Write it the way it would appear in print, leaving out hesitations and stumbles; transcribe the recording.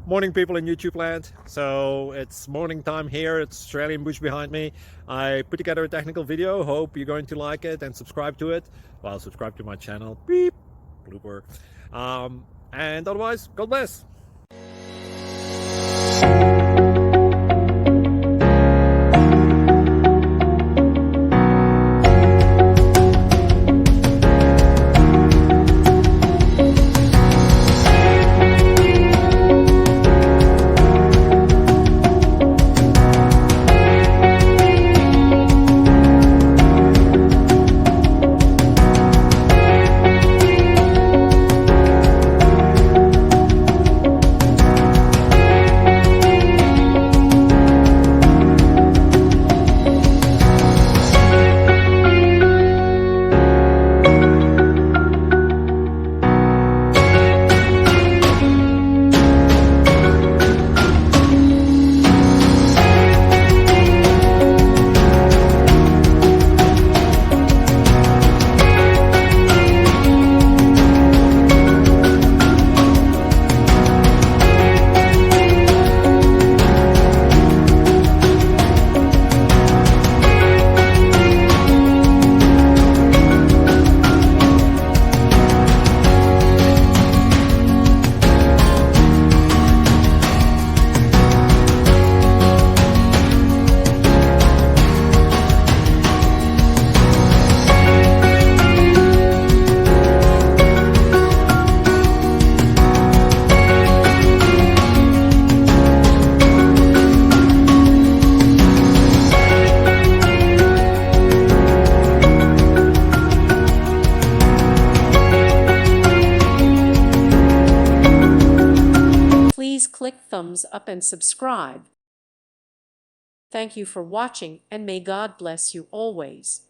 Morning, people in YouTube land. So it's morning time here. It's Australian bush behind me. I put together a technical video. Hope you're going to like it and subscribe to it. Well, subscribe to my channel. Beep. Blooper. And otherwise, God bless. Please click thumbs up and subscribe. Thank you for watching, and may God bless you always.